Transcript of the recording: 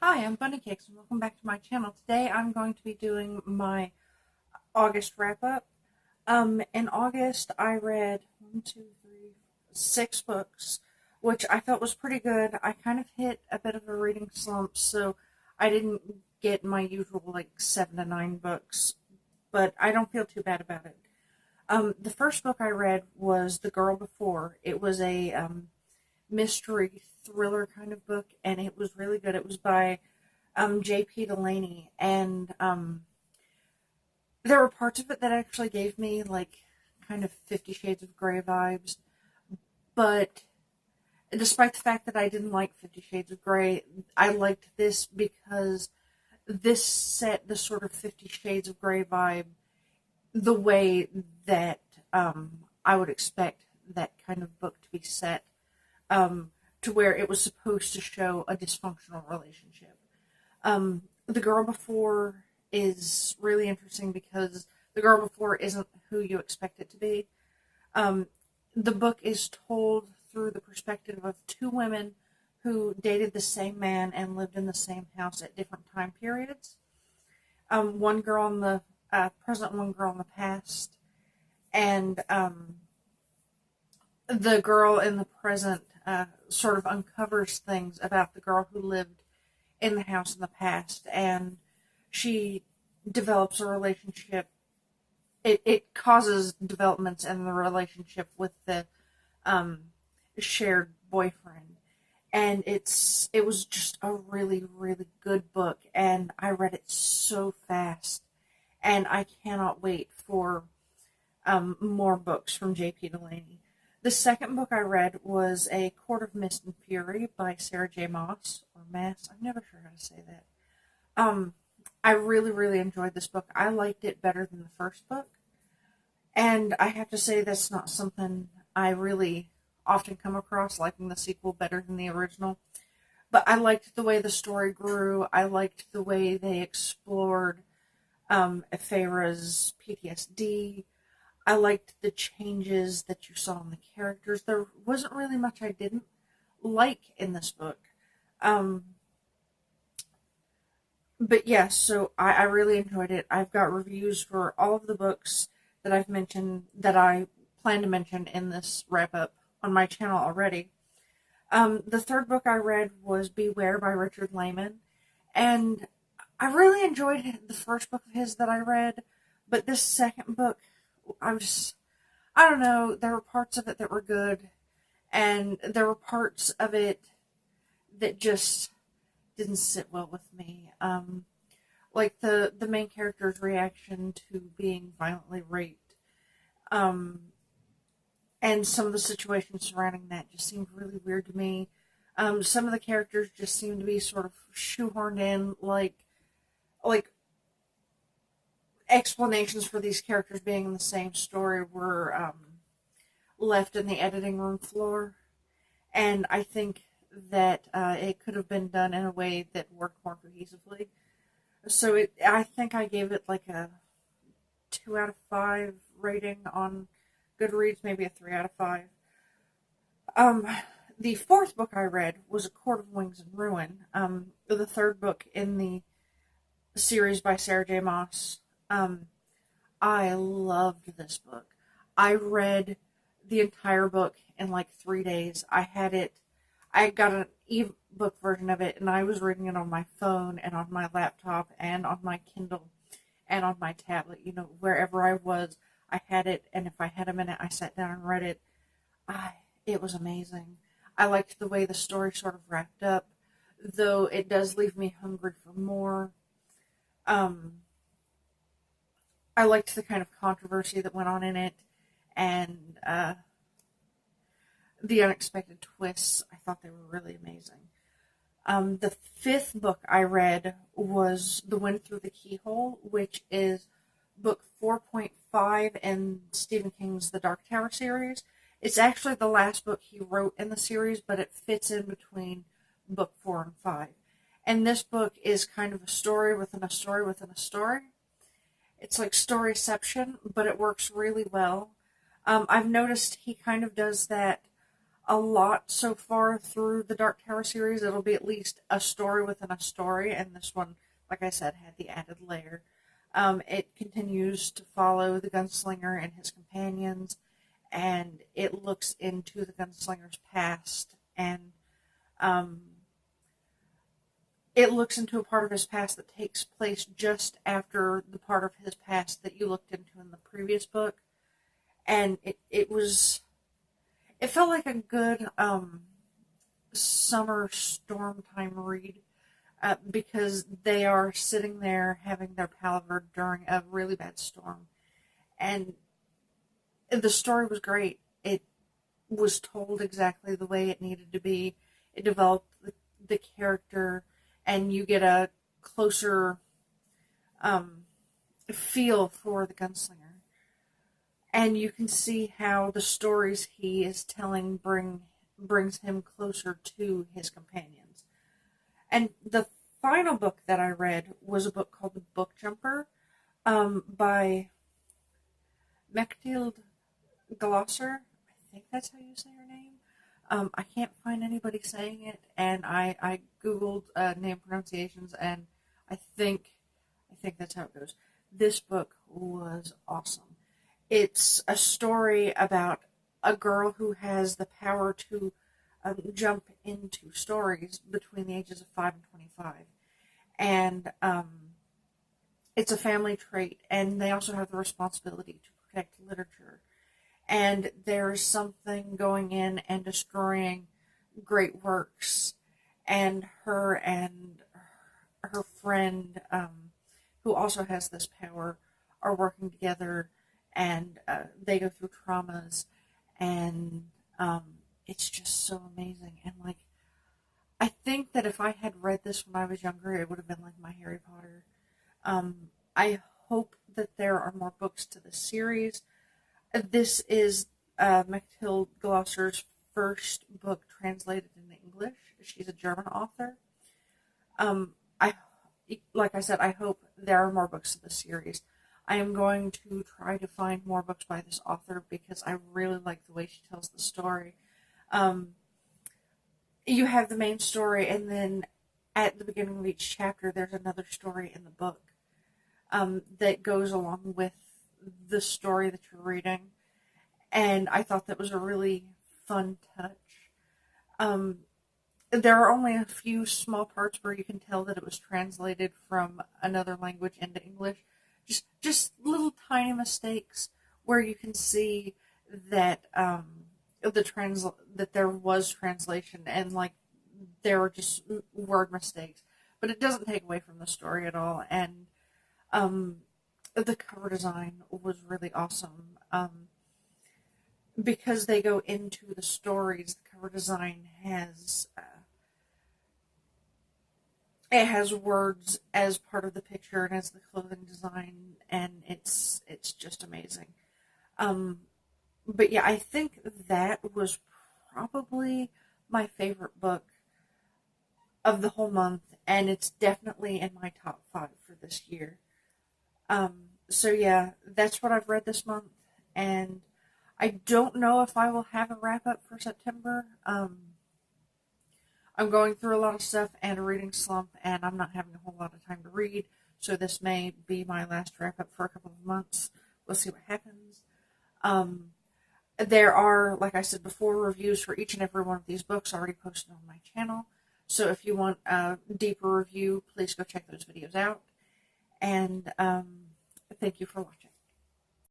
Hi, I'm Bunny Cakes and welcome back to my channel. Today I'm going to be doing my August wrap-up. In August I read 6 books, which I felt was pretty good. I kind of hit a bit of a reading slump, so I didn't get my usual 7 to 9 books, but I don't feel too bad about it. The first book I read was The Girl Before. It was a mystery thriller kind of book, and it was really good. It was by J.P. Delaney, and there were parts of it that actually gave me kind of 50 Shades of Grey vibes, but despite the fact that I didn't like 50 Shades of Grey, I liked this because this set the sort of 50 Shades of Grey vibe the way that I would expect that kind of book to be set, to where it was supposed to show a dysfunctional relationship. The Girl Before is really interesting because the Girl Before isn't who you expect it to be. The book is told through the perspective of 2 women who dated the same man and lived in the same house at different time periods. One girl in the present, one girl in the past, and the girl in the present sort of uncovers things about the girl who lived in the house in the past, and she develops a relationship. It causes developments in the relationship with the shared boyfriend, and it was just a really, really good book, and I read it so fast, and I cannot wait for more books from J.P. Delaney. The second book I read was A Court of Mist and Fury by Sarah J. Maas, or Mass. I'm never sure how to say that. I really, really enjoyed this book. I liked it better than the first book. And I have to say that's not something I really often come across, liking the sequel better than the original. But I liked the way the story grew. I liked the way they explored Feyre's PTSD. I liked the changes that you saw in the characters. There wasn't really much I didn't like in this book. But yes, so I really enjoyed it. I've got reviews for all of the books that I've mentioned, that I plan to mention in this wrap up on my channel already. The third book I read was Beware by Richard Lehman, and I really enjoyed the first book of his that I read, but this second book, I don't know, there were parts of it that were good, and there were parts of it that just didn't sit well with me. Like the main character's reaction to being violently raped, and some of the situations surrounding that just seemed really weird to me. Some of the characters just seemed to be sort of shoehorned in, like explanations for these characters being in the same story were left in the editing room floor, and I think that it could have been done in a way that worked more cohesively. So I think I gave it like a 2 out of 5 rating on Goodreads, maybe a 3 out of 5. Um, the fourth book I read was A Court of Wings and Ruin, the third book in the series by Sarah J. Maas. I loved this book. I read the entire book in 3 days. I got an ebook version of it, and I was reading it on my phone and on my laptop and on my Kindle and on my tablet. Wherever I was, I had it, and if I had a minute, I sat down and read it. It was amazing. I liked the way the story sort of wrapped up, though it does leave me hungry for more. I liked the kind of controversy that went on in it, and the unexpected twists. I thought they were really amazing. The fifth book I read was The Wind Through the Keyhole, which is book 4.5 in Stephen King's The Dark Tower series. It's actually the last book he wrote in the series, but it fits in between book 4 and 5. And this book is kind of a story within a story within a story. It's like storyception, but it works really well. I've noticed he kind of does that a lot so far through the Dark Tower series. It'll be at least a story within a story, and this one, like I said, had the added layer. It continues to follow the gunslinger and his companions, and it looks into the gunslinger's past, and um, it looks into a part of his past that takes place just after the part of his past that you looked into in the previous book. And it felt like a good summer storm time read, because they are sitting there having their palaver during a really bad storm. And the story was great. It was told exactly the way it needed to be. It developed the character, and you get a closer um, feel for the gunslinger. And you can see how the stories he is telling brings him closer to his companions. And the final book that I read was a book called The Book Jumper, by Mechthild Glosser. I think that's how you say her name. I can't find anybody saying it, and I googled name pronunciations, and I think that's how it goes. This book was awesome. It's a story about a girl who has the power to jump into stories between the ages of 5 and 25, and it's a family trait, and they also have the responsibility to protect literature. And there's something going in and destroying great works, and her friend, who also has this power, are working together, and they go through traumas, and it's just so amazing. And like, I think that if I had read this when I was younger, it would have been like my Harry Potter. I hope that there are more books to the series. This is Mechthild Glosser's first book translated into English. She's a German author. I, like I said, I hope there are more books to the series. I am going to try to find more books by this author because I really like the way she tells the story. Um, you have the main story, and then at the beginning of each chapter, there's another story in the book that goes along with the story that you're reading. And I thought that was a really fun touch. Um, there are only a few small parts where you can tell that it was translated from another language into English. Just little tiny mistakes where you can see that that there was translation, and like there were just word mistakes, but it doesn't take away from the story at all. And um, the cover design was really awesome. Because they go into the stories, the cover design has it has words as part of the picture and as the clothing design, and it's just amazing. Um, but yeah, I think that was probably my favorite book of the whole month, and it's definitely in my top 5 for this year. So yeah, that's what I've read this month, and I don't know if I will have a wrap up for September. I'm going through a lot of stuff and a reading slump, and I'm not having a whole lot of time to read, so this may be my last wrap up for a couple of months. We'll see what happens. Um, there are, like I said before, reviews for each and every one of these books already posted on my channel. So if you want a deeper review, please go check those videos out. And thank you for watching.